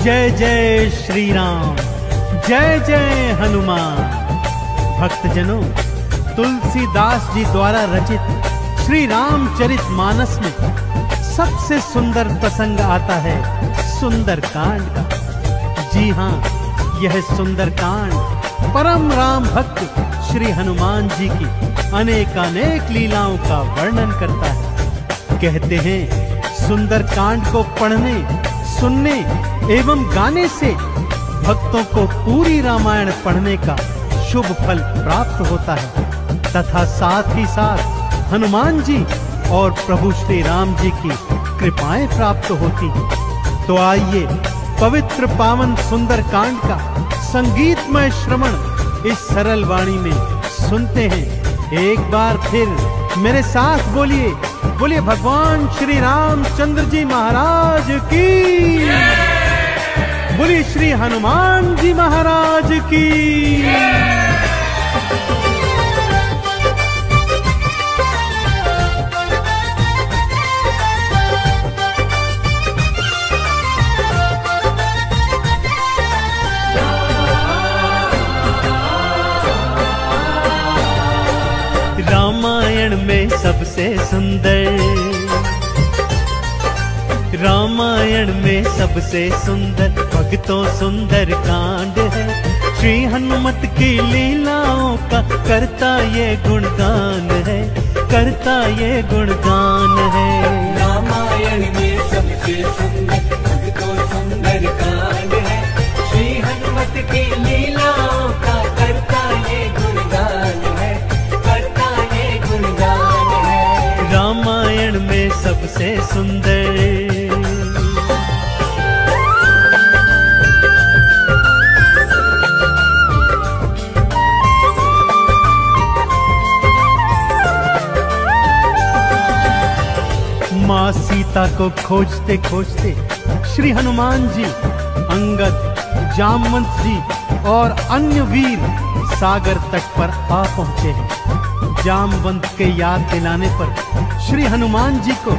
जय जय श्री राम, जय जय हनुमान। भक्तजनों, तुलसीदास जी द्वारा रचित श्री रामचरित मानस में सबसे सुंदर प्रसंग आता है सुंदरकांड का। जी हाँ, यह सुंदरकांड परम राम भक्त श्री हनुमान जी की अनेकानेक लीलाओं का वर्णन करता है। कहते हैं सुंदरकांड को पढ़ने, सुनने एवं गाने से भक्तों को पूरी रामायण पढ़ने का शुभ फल प्राप्त होता है तथा साथ ही साथ हनुमान जी और प्रभु श्री राम जी की कृपाएं प्राप्त होती हैं। तो आइए पवित्र पावन सुंदरकांड का संगीतमय श्रवण इस सरल वाणी में सुनते हैं। एक बार फिर मेरे साथ बोलिए, बोलिए भगवान श्री रामचंद्र जी महाराज की, बोलिए श्री हनुमान जी महाराज की। रामायण में सबसे सुंदर, रामायण में सबसे सुंदर भक्तों सुंदर कांड है। श्री हनुमत की लीलाओं का करता ये गुणगान है, करता ये गुणगान है। रामायण में सबसे सुंदर भक्तों सुंदर कांड है। श्री हनुमत की लीलाओं का करता ये गुणगान है, करता ये गुणगान है। रामायण में सबसे सुंदर। माँ सीता को खोजते खोजते श्री हनुमान जी, अंगद, जामवंत जी और अन्य वीर सागर तट पर आ पहुंचे हैं। जामवंत के याद दिलाने पर श्री हनुमान जी को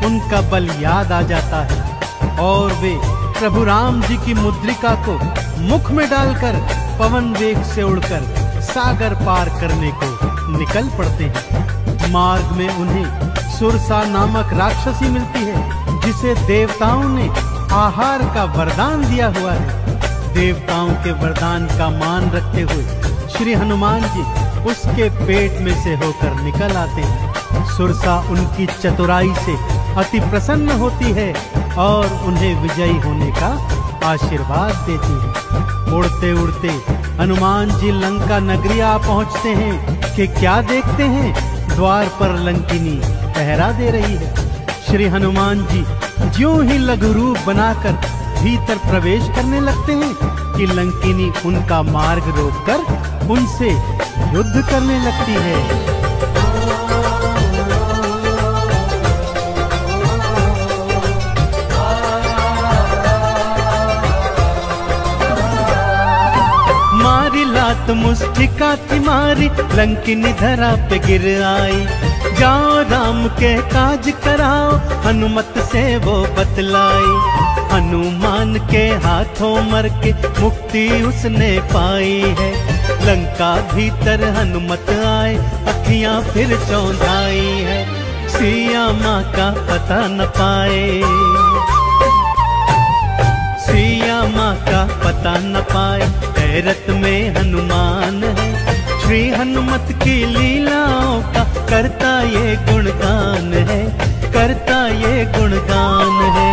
उनका बल याद आ जाता है और वे प्रभु राम जी की मुद्रिका को मुख में डालकर पवन वेग से उड़कर सागर पार करने को निकल पड़ते हैं। मार्ग में उन्हें सुरसा नामक राक्षसी मिलती है जिसे देवताओं ने आहार का वरदान दिया हुआ है। देवताओं के वरदान का मान रखते हुए श्री हनुमान जी उसके पेट में से होकर निकल आते हैं। सुरसा उनकी चतुराई से अति प्रसन्न होती है और उन्हें विजयी होने का आशीर्वाद देती है। उड़ते उड़ते हनुमान जी लंका नगरी आ पहुंचते हैं कि क्या देखते हैं, द्वार पर लंकिनी पहरा दे रही है। श्री हनुमान जी ज्यों ही लघु रूप बनाकर भीतर प्रवेश करने लगते हैं कि लंकिनी उनका मार्ग रोककर उनसे युद्ध करने लगती है। मारी लात मुस्टिका थी मारी, लंकिनी धरा पे गिर आई। जाओ राम के काज कराओ, हनुमत से वो बतलाई। हनुमान के हाथों मर के मुक्ति उसने पाई है। लंका भीतर हनुमत आए, अखियां फिर चौंधाई है। सिया माँ का पता न पाए, सिया माँ का पता न पाए। हैरत में हनुमान है, श्री हनुमत की लीलाओं का करता ये गुणगान है, करता ये गुणगान है।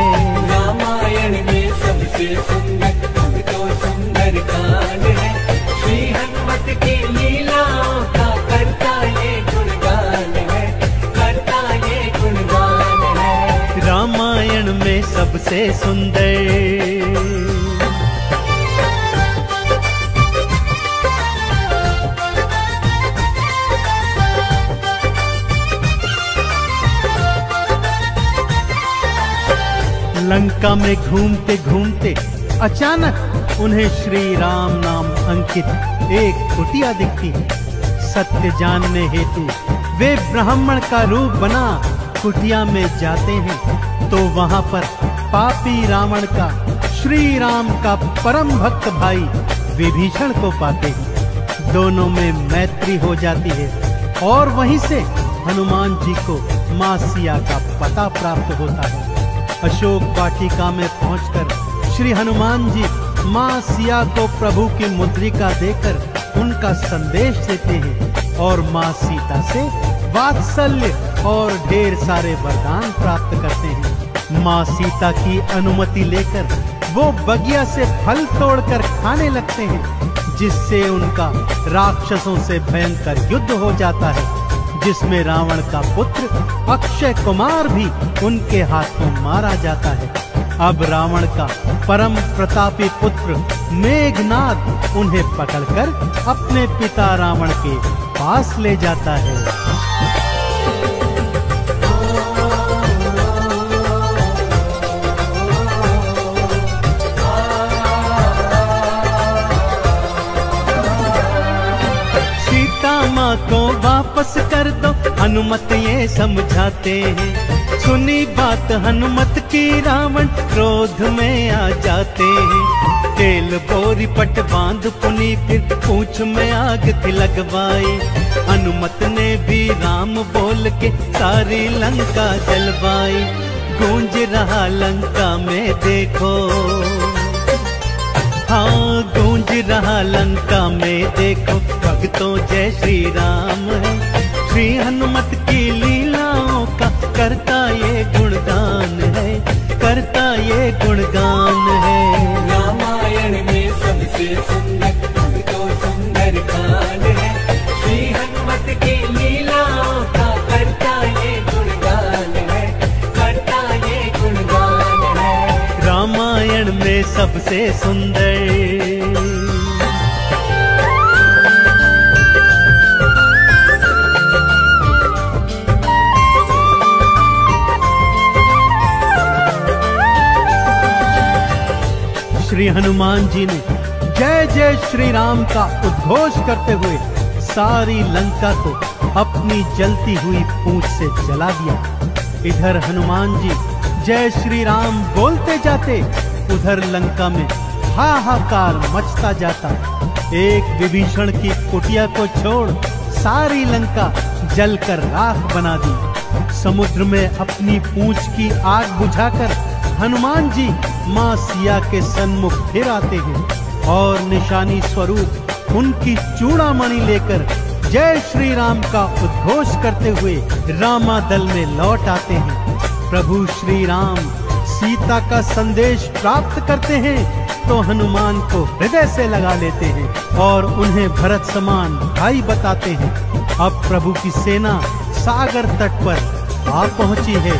रामायण में सबसे सुंदर भक्तों सुंदर कांड है। श्री हनुमत की लीलाओं का करता ये गुणगान है, करता ये गुणगान है। रामायण में सबसे सुंदर। लंका में घूमते घूमते अचानक उन्हें श्री राम नाम अंकित एक कुटिया दिखती है। सत्य जानने हेतु वे ब्राह्मण का रूप बना कुटिया में जाते हैं तो वहां पर पापी रावण का श्री राम का परम भक्त भाई विभीषण को पाते हैं। दोनों में मैत्री हो जाती है और वहीं से हनुमान जी को मां सिया का पता प्राप्त होता है। अशोक वाटिका में पहुंचकर श्री हनुमान जी मां सिया को प्रभु की मुद्रिका देकर उनका संदेश देते हैं और मां सीता से वात्सल्य और ढेर सारे वरदान प्राप्त करते हैं। मां सीता की अनुमति लेकर वो बगिया से फल तोड़कर खाने लगते हैं, जिससे उनका राक्षसों से भयंकर युद्ध हो जाता है, जिसमें रावण का पुत्र अक्षय कुमार भी उनके हाथों मारा जाता है। अब रावण का परम प्रतापी पुत्र मेघनाद उन्हें पकड़कर अपने पिता रावण के पास ले जाता है। माँ को वापस कर दो हनुमत ये समझाते हैं। सुनी बात हनुमत की रावण क्रोध में आ जाते हैं। तेल बोरी पट बांध पुनी फिर पूंछ में आग थी लगवाई। हनुमत ने भी राम बोल के सारी लंका जलवाई। गूंज रहा लंका में देखो, हाँ गूंज रहा लंका में देखो, भक्तों जय श्री राम है। श्री हनुमत की लीलाओं का करता ये गुणगान है, करता ये गुणगान है। रामायण में सबसे सुंदर तो सुंदर कांड है। श्री हनुमत की लीलाओं का करता ये गुणगान है, करता ये गुणगान है। रामायण में सबसे सुंदर श्री हनुमान जी ने जय जय श्री राम का उद्घोष करते हुए सारी लंका को अपनी जलती हुई पूंछ से जला दिया। इधर हनुमान जी जय श्री राम बोलते जाते, उधर लंका में हाहाकार मचता जाता। एक विभीषण की कुटिया को छोड़ सारी लंका जलकर राख बना दी। समुद्र में अपनी पूंछ की आग बुझाकर हनुमान जी मां सिया के सन्मुख फिर आते हैं और निशानी स्वरूप उनकी चूड़ामणि लेकर जय श्री राम का उद्घोष करते हुए रामादल में लौट आते हैं। प्रभु श्री राम सीता का संदेश प्राप्त करते हैं तो हनुमान को हृदय से लगा लेते हैं और उन्हें भरत समान भाई बताते हैं। अब प्रभु की सेना सागर तट पर आ पहुंची है।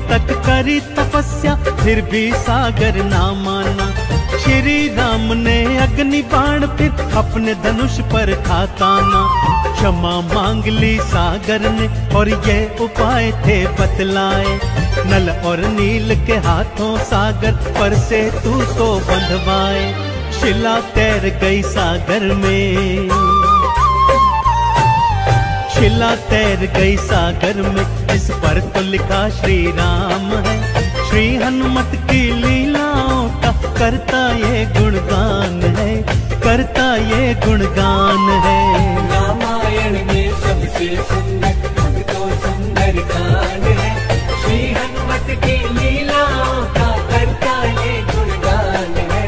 तक करी तपस्या फिर भी सागर ना माना। श्री राम ने अग्नि बाण फिर अपने धनुष पर था ताना। क्षमा मांग ली सागर ने और ये उपाय थे बतलाए। नल और नील के हाथों सागर पर से तू तो बंधवाए। शिला तैर गई सागर में, शिला तैर गई सागर में, इस पर तो लिखा श्री राम है। श्री हनुमत की लीलाओं का करता ये गुणगान है, करता ये गुणगान है। रामायण में सबसे सुंदर तो सुंदर कांड है। श्री हनुमत की लीलाओं का करता ये गुणगान है,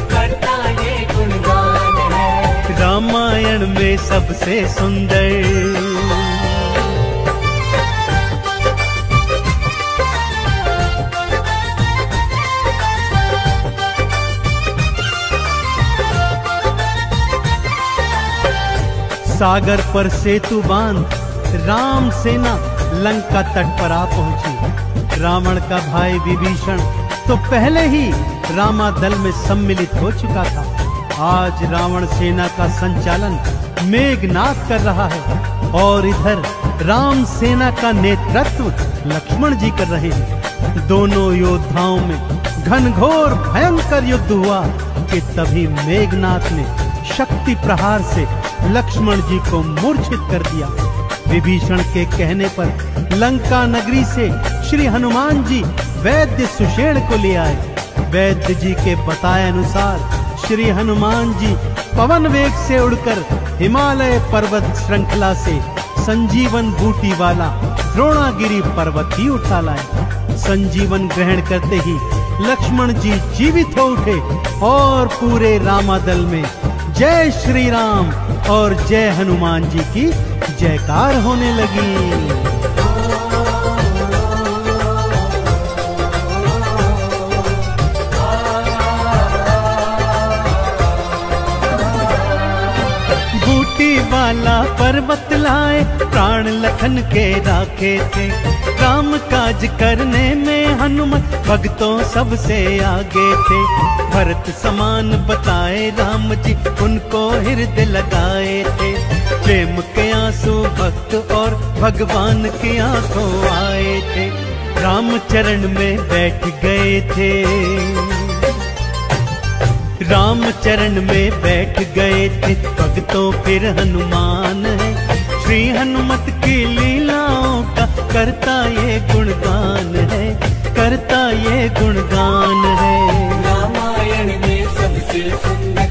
करता ये गुणगान है। रामायण में सबसे सुंदर सागर पर सेतु बांध राम सेना लंका तट पर आ पहुंची। रावण का भाई विभीषण तो पहले ही रामादल में सम्मिलित हो चुका था। आज रावण सेना का संचालन मेघनाद कर रहा है और इधर राम सेना का नेतृत्व लक्ष्मण जी कर रहे हैं। दोनों योद्धाओं में घनघोर भयंकर युद्ध हुआ कि तभी मेघनाद ने शक्ति प्रहार से लक्ष्मण जी को मूर्छित कर दिया। विभीषण के कहने पर लंका नगरी से श्री हनुमान जी वैद्य सुषेण को ले आए। वैद्य जी के बताए अनुसार श्री हनुमान जी पवन वेग से उड़कर हिमालय पर्वत श्रृंखला से संजीवन बूटी वाला द्रोणागिरी पर्वत ही उठा लाए। संजीवन ग्रहण करते ही लक्ष्मण जी जीवित हो उठे और पूरे रामादल में जय श्री राम और जय हनुमान जी की जयकार होने लगी। वाला पर्वत लाए प्राण लखन के राखे थे। काम काज करने में हनुमत भक्तों सबसे आगे थे। भरत समान बताए राम जी उनको हृदय लगाए थे। प्रेम के आंसू भक्त और भगवान की आंखों आए थे। राम चरण में बैठ गए थे। राम चरण में बैठ गए थे भक्तों फिर हनुमान है। श्री हनुमत की लीलाओं का करता ये गुणगान है, करता ये गुणगान है। रामायण में सबसे सुंदर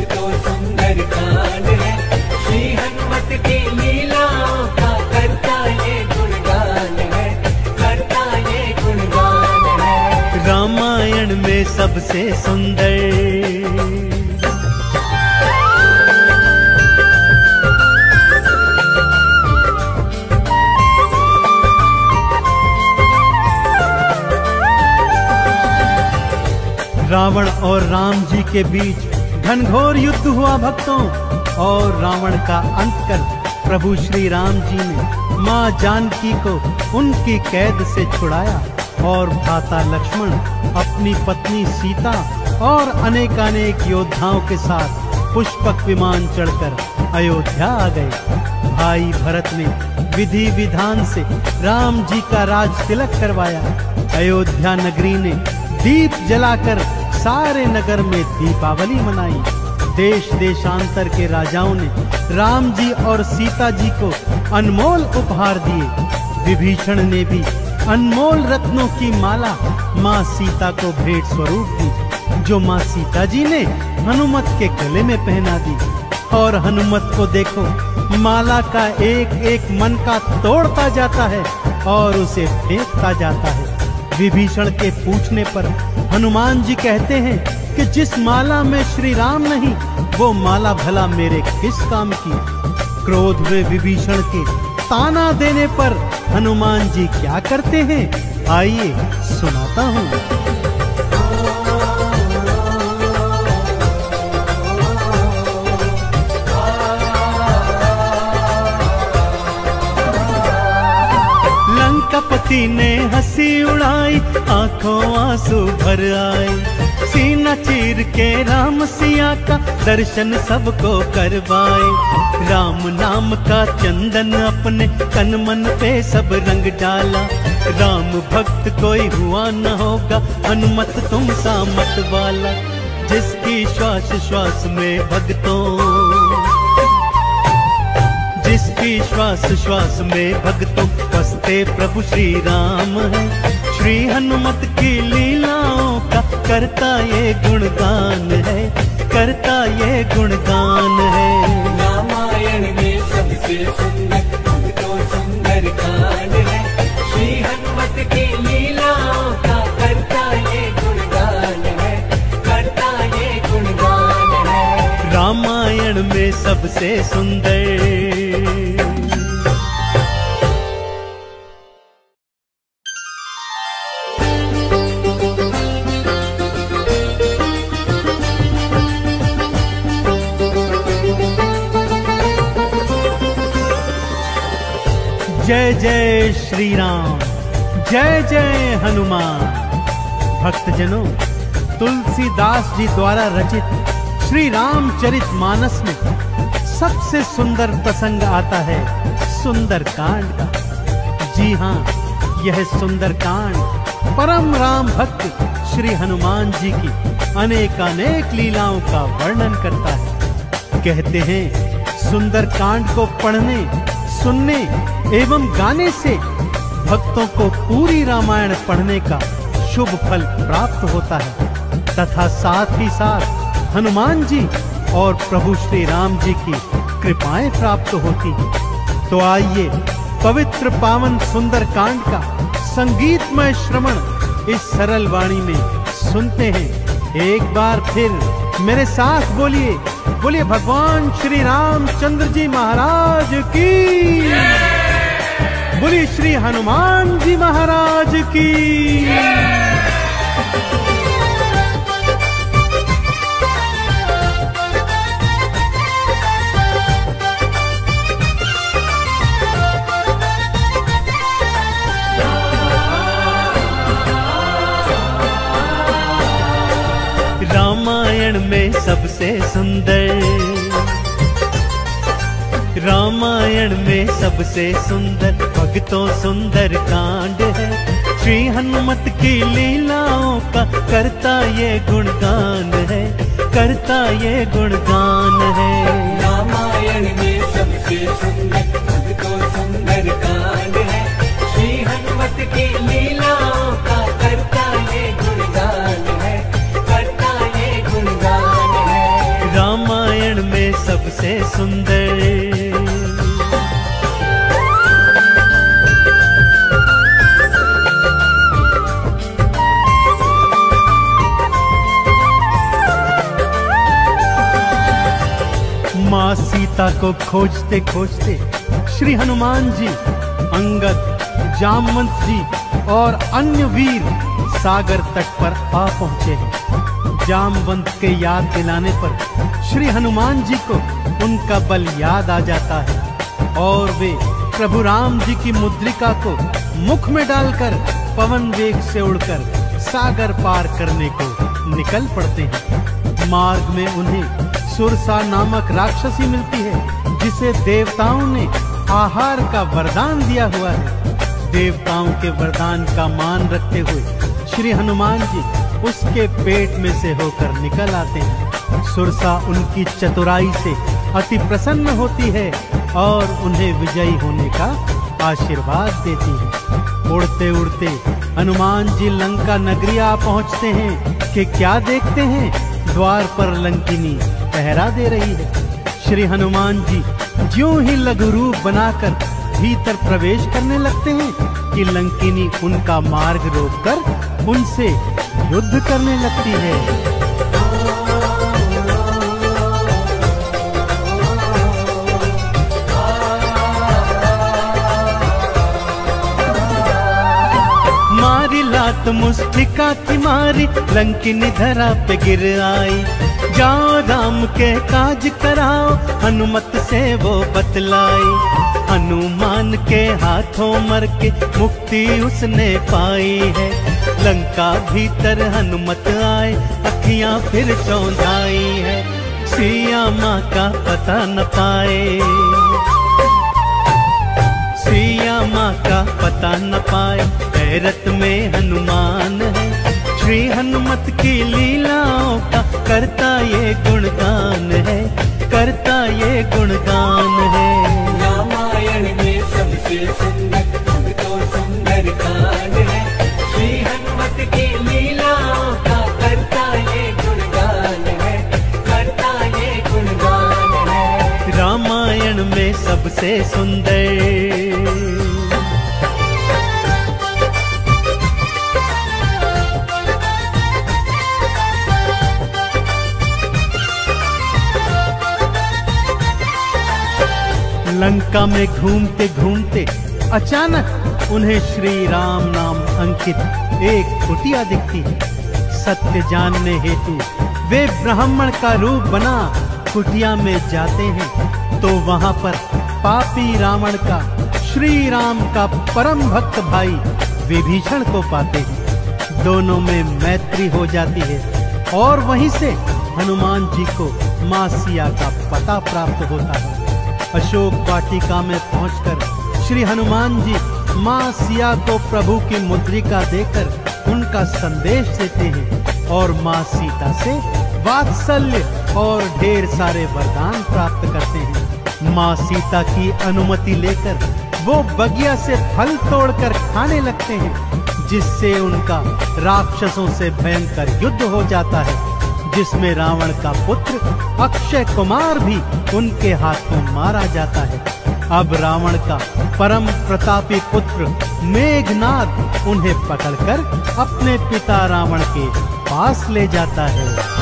तो सुंदर कांड है। श्री हनुमत की लीलाओं का करता ये गुणगान है, करता ये गुणगान है। रामायण में सबसे सुंदर रावण और राम जी के बीच घनघोर युद्ध हुआ भक्तों। और रावण का अंत कर प्रभु श्री राम जी ने मां जानकी को उनकी कैद से छुड़ाया और भ्राता लक्ष्मण अपनी पत्नी सीता और अनेकानेक योद्धाओं के साथ पुष्पक विमान चढ़कर अयोध्या आ गए। भाई भरत ने विधि विधान से राम जी का राज तिलक करवाया। अयोध्या नगरी ने दीप जलाकर सारे नगर में दीपावली मनाई। देश देशांतर के राजाओं ने राम जी और सीता जी को अनमोल उपहार दिए। विभीषण ने भी अनमोल रत्नों की माला माँ सीता को भेंट स्वरूप दी, जो माँ सीता जी ने हनुमत के गले में पहना दी। और हनुमत को देखो, माला का एक एक मन का तोड़ता जाता है और उसे फेंकता जाता है। विभीषण के पूछने पर हनुमान जी कहते हैं कि जिस माला में श्री राम नहीं, वो माला भला मेरे किस काम की। क्रोध में विभीषण के ताना देने पर हनुमान जी क्या करते हैं, आइए सुनाता हूँ। लंकापति ने हंसी उड़ाई, आंखों आंसू भर आए। सीना चीर के राम सिया का दर्शन सबको करवाए। राम नाम का चंदन अपने तन मन पे सब रंग डाला। राम भक्त कोई हुआ न होगा, हनुमत तुम सा मत वाला। जिसकी श्वास श्वास में भक्तों, जिसकी श्वास श्वास में भक्तों बसते प्रभु श्री राम है। श्री हनुमत की लीलाओं का करता ये गुणगान है, करता ये गुणगान है। रामायण में सबसे सुंदर तो सुंदर कांड है। श्री हनुमत की लीलाओं का करता ये गुणगान है, करता ये गुणगान है। रामायण में सबसे सुंदर। जय जय श्री राम, जय जय हनुमान। भक्तजनों, तुलसीदास जी द्वारा रचित श्री रामचरित मानस में सबसे सुंदर प्रसंग आता है सुंदर कांड का। जी हाँ, यह सुंदर कांड परम राम भक्त श्री हनुमान जी की अनेकानेक लीलाओं का वर्णन करता है। कहते हैं सुंदरकांड को पढ़ने, सुनने एवं गाने से भक्तों को पूरी रामायण पढ़ने का शुभ फल प्राप्त होता है तथा साथ ही साथ हनुमान जी और प्रभु श्री राम जी की कृपाएं प्राप्त होती हैं। तो आइए पवित्र पावन सुंदरकांड का संगीतमय श्रवण इस सरल वाणी में सुनते हैं। एक बार फिर मेरे साथ बोलिए, बोलिए भगवान श्री रामचंद्र जी महाराज की, बोलिए श्री हनुमान जी महाराज की। रामायण में सबसे सुंदर, रामायण में सबसे सुंदर भक्तों सुंदर कांड है। श्री हनुमत की लीलाओं का करता ये गुणगान है, करता ये गुणगान है। रामायण में सबसे सुंदर भक्तों सुंदर कांड है। श्री हनुमत की लीलाओं का करता ये गुणगान है, करता ये गुणगान है। रामायण में सबसे सुंदर। माँ सीता को खोजते खोजते श्री हनुमान जी, अंगद, जामवंत जी और अन्य वीर सागर तट पर आ पहुंचे हैं। जामवंत के याद दिलाने पर श्री हनुमान जी को उनका बल याद आ जाता है और वे प्रभु राम जी की मुद्रिका को मुख में डालकर पवन वेग से उड़कर सागर पार करने को निकल पड़ते हैं। मार्ग में उन्हें सुरसा नामक राक्षसी मिलती है जिसे देवताओं ने आहार का वरदान दिया हुआ है। देवताओं के वरदान का मान रखते हुए श्री हनुमान जी उसके पेट में से होकर निकल आते हैं। सुरसा उनकी चतुराई से अति प्रसन्न होती है और उन्हें विजयी होने का आशीर्वाद देती है। उड़ते उड़ते हनुमान जी लंका नगरी आ पहुंचते हैं कि क्या देखते हैं, द्वार पर लंकिनी पहरा दे रही है। श्री हनुमान जी ज्यों ही लघु रूप बनाकर भीतर प्रवेश करने लगते हैं कि लंकिनी उनका मार्ग रोककर उनसे युद्ध करने लगती है। मारी लात मुस्टिका की मारी, लंकिनी धरा पे गिर आई। जाओ राम के काज कराओ, हनुमत से वो बतलाई। हनुमान के हाथों मर के मुक्ति उसने पाई है। लंका भीतर हनुमत आए, अखियां फिर चौंधाई है। सिया माँ का पता न पाए, सिया माँ का पता न पाए। हैरत में हनुमान है, श्री हनुमत की लीलाओं का करता ये गुणगान है, करता ये गुणगान है। रामायण में सबसे सुंदर भक्तों सुंदर कांड है। श्री हनुमत की लीलाओं का करता ये गुणगान है, करता ये गुणगान है। रामायण में सबसे सुंदर। लंका में घूमते घूमते अचानक उन्हें श्री राम नाम अंकित एक कुटिया दिखती है। सत्य जानने हेतु वे ब्राह्मण का रूप बना कुटिया में जाते हैं तो वहां पर पापी रावण का श्री राम का परम भक्त भाई विभीषण को पाते हैं। दोनों में मैत्री हो जाती है और वहीं से हनुमान जी को मां सिया का पता प्राप्त होता है। अशोक वाटिका में पहुंचकर श्री हनुमान जी मां सिया को प्रभु की मुद्रिका देकर उनका संदेश देते हैं और मां सीता से वात्सल्य और ढेर सारे वरदान प्राप्त करते हैं। माँ सीता की अनुमति लेकर वो बगिया से फल तोड़कर खाने लगते हैं, जिससे उनका राक्षसों से भयंकर युद्ध हो जाता है, जिसमें रावण का पुत्र अक्षय कुमार भी उनके हाथों मारा जाता है। अब रावण का परम प्रतापी पुत्र मेघनाद उन्हें पकड़कर अपने पिता रावण के पास ले जाता है।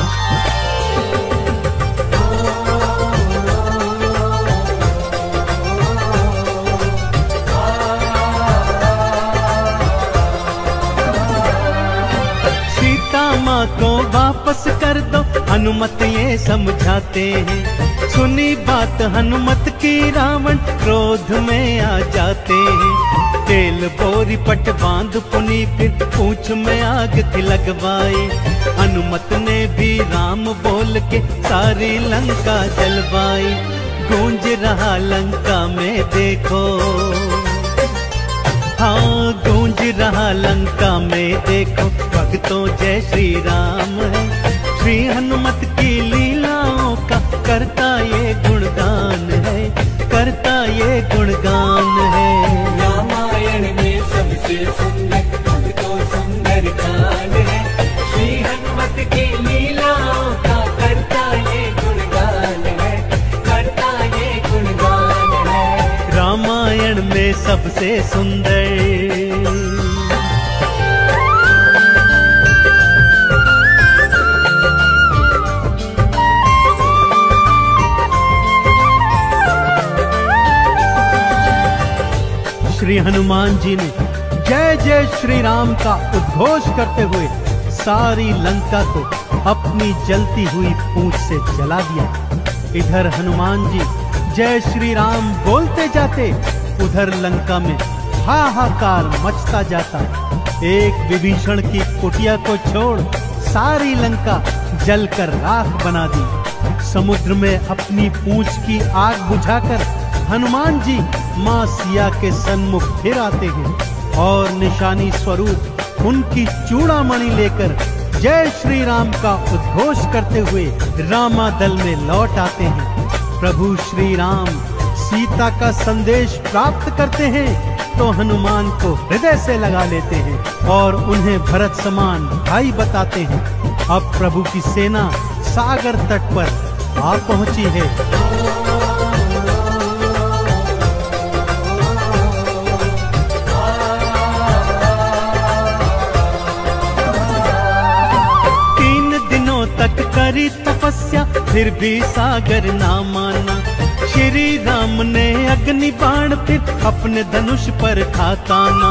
माँ को वापस कर दो, हनुमत ये समझाते हैं। सुनी बात हनुमत की रावण क्रोध में आ जाते हैं। तेल बोरी पट बांध पुनी फिर पूंछ में आग थी लगवाई। हनुमत ने भी राम बोल के सारी लंका जलवाई। गूंज रहा लंका में देखो, हाँ गूंज रहा लंका में देखो, भक्तों जय श्री राम है। श्री हनुमत की लीलाओं का करता ये गुणगान है, करता ये गुणगान है। रामायण में सबसे सुंदर तो सुंदर कांड है। श्री हनुमत की लीलाओं का करता ये गुणगान है, करता ये गुणगान है। रामायण में सबसे सुंदर श्री हनुमान जी ने जय जय श्री राम का उद्घोष करते हुए सारी लंका को अपनी जलती हुई पूंछ से जला दिया। इधर हनुमान जी जय श्री राम बोलते जाते, उधर लंका में हाहाकार मचता जाता। एक विभीषण की कुटिया को छोड़ सारी लंका जलकर राख बना दी। समुद्र में अपनी पूंछ की आग बुझाकर हनुमान जी माँ सिया के सन्मुख फिर आते हैं और निशानी स्वरूप उनकी चूड़ामणि लेकर जय श्री राम का उद्घोष करते हुए रामादल में लौट आते हैं। प्रभु श्री राम सीता का संदेश प्राप्त करते हैं तो हनुमान को हृदय से लगा लेते हैं और उन्हें भरत समान भाई बताते हैं। अब प्रभु की सेना सागर तट पर आ पहुंची है। तक करी तपस्या फिर भी सागर ना माना। श्री राम ने अग्नि बाण फिर अपने धनुष पर था ताना।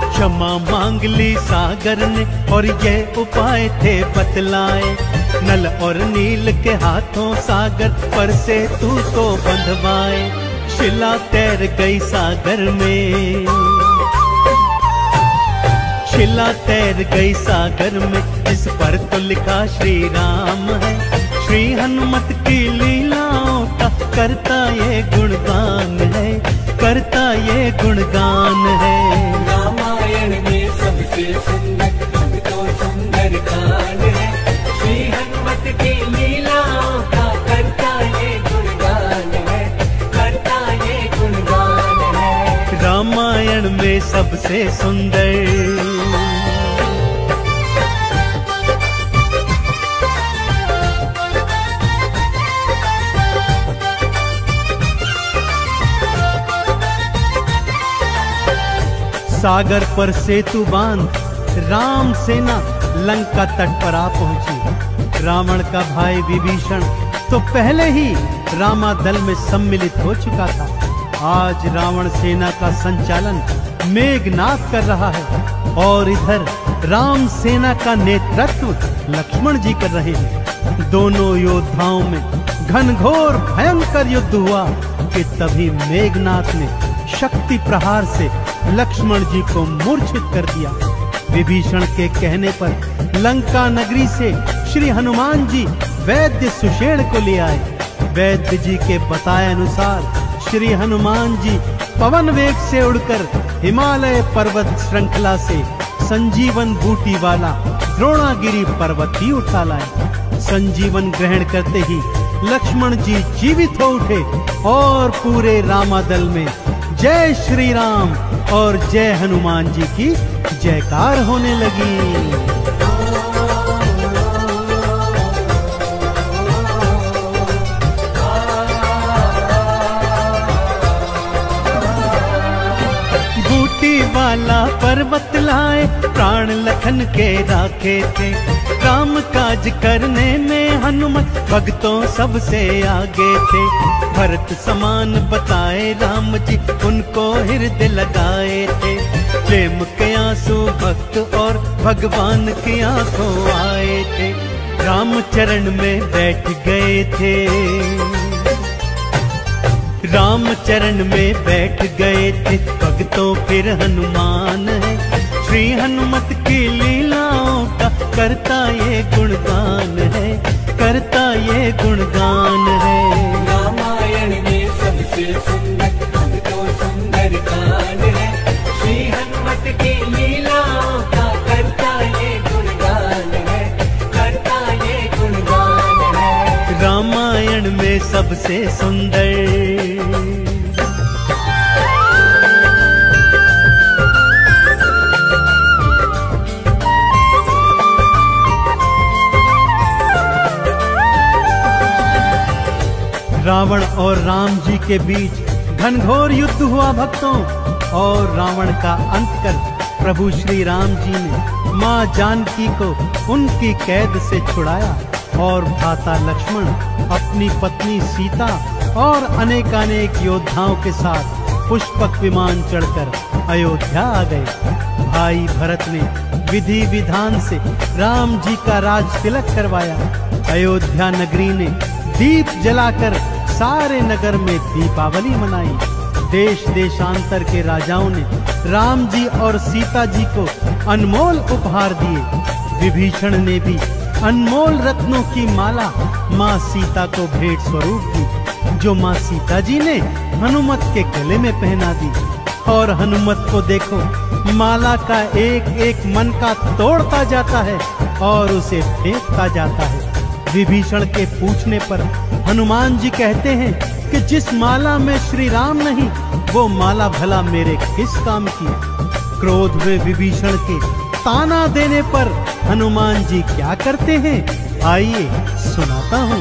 क्षमा मांग ली सागर ने और ये उपाय थे बतलाए। नल और नील के हाथों सागर पर से तू को बंधवाए। शिला तैर गई सागर में, शिला तैर गई सागर में, इस पर तो लिखा श्री राम है। श्री हनुमत की लीलाओं का करता ये गुणगान है, करता ये गुणगान है। रामायण में सबसे सुंदर तो सुंदर कांड है। श्री हनुमत की लीलाओं का करता ये गुणगान है, करता ये गुणगान है। रामायण में सबसे सुंदर सागर पर सेतु बांध राम सेना लंका तट पर आ पहुंची। रावण का भाई विभीषण तो पहले ही रामादल में सम्मिलित हो चुका था। आज रावण सेना का संचालन मेघनाद कर रहा है और इधर राम सेना का नेतृत्व लक्ष्मण जी कर रहे हैं। दोनों योद्धाओं में घनघोर भयंकर युद्ध हुआ कि तभी मेघनाद ने शक्ति प्रहार से लक्ष्मण जी को मूर्छित कर दिया। विभीषण के कहने पर लंका नगरी से श्री हनुमान जी वैद्य सुषेण को ले आए। वैद्य जी के बताए अनुसार श्री हनुमान जी पवन वेग से उड़कर हिमालय पर्वत श्रृंखला से संजीवन बूटी वाला द्रोणागिरी पर्वत ही उठा लाए। संजीवन ग्रहण करते ही लक्ष्मण जी जीवित हो उठे और पूरे रामादल में जय श्री राम और जय हनुमान जी की जयकार होने लगी। वाला पर्वत लाए प्राण लखन के राखे थे, काम काज करने में हनुमत भक्तों सबसे आगे थे। भरत समान बताए राम जी उनको हृदय लगाए थे, प्रेम के आंसू भक्त और भगवान की आंखों आए थे। राम चरण में बैठ गए थे, राम चरण में बैठ गए थे भक्तों फिर हनुमान है। श्री हनुमत की लीलाओं का करता ये गुणगान है, करता ये गुणगान है। रामायण में सबसे सुंदर तो सुंदर कांड है, श्री हनुमत की लीलाओं का करता ये गुणगान है, करता ये गुणगान है। रामायण में सबसे सुंदर रावण और राम जी के बीच घनघोर युद्ध हुआ भक्तों, और रावण का अंत कर प्रभु श्री राम जी ने मां जानकी को उनकी कैद से छुड़ाया और भ्राता लक्ष्मण अपनी पत्नी सीता और अनेकानेक योद्धाओं के साथ पुष्पक विमान चढ़कर अयोध्या आ गए। भाई भरत ने विधि विधान से राम जी का राज तिलक करवाया। अयोध्या नगरी ने दीप जलाकर सारे नगर में दीपावली मनाई। देश देशांतर के राजाओं ने राम जी और सीता जी को अनमोल उपहार दिए। विभीषण ने भी अनमोल रत्नों की माला माँ सीता को भेंट स्वरूप दी, जो माँ सीता जी ने हनुमत के गले में पहना दी। और हनुमत को देखो, माला का एक एक मन का तोड़ता जाता है और उसे फेंकता जाता है। विभीषण के पूछने पर हनुमान जी कहते हैं कि जिस माला में श्री राम नहीं, वो माला भला मेरे किस काम की। क्रोध में विभीषण के ताना देने पर हनुमान जी क्या करते हैं, आइए सुनाता हूँ।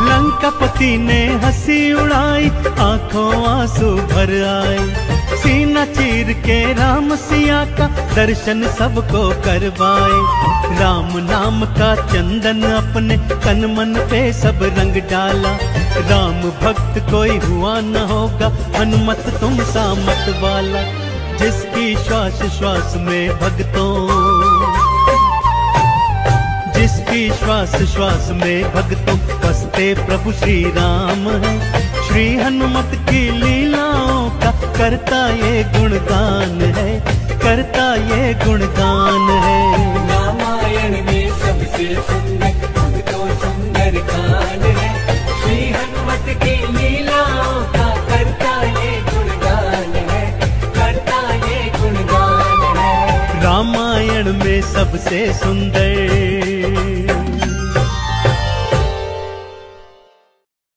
लंकापति ने हंसी उड़ाई, आंखों आंसू भर आए। सीना चीर के राम सिया का दर्शन सबको करवाए। राम नाम का चंदन अपने तन मन पे सब रंग डाला। राम भक्त कोई हुआ न होगा, हनुमत तुम सा मत वाला। जिसकी श्वास श्वास में भक्तों, जिसकी श्वास श्वास में भक्तों बसते प्रभु श्री राम है। श्री हनुमत की लीलाओं का करता ये गुणगान है, करता ये गुणगान है। रामायण में सबसे सुंदर तो सुंदर कांड है, श्री हनुमत की लीलाओं का करता ये गुणगान है, करता ये गुणगान है। रामायण में सबसे सुंदर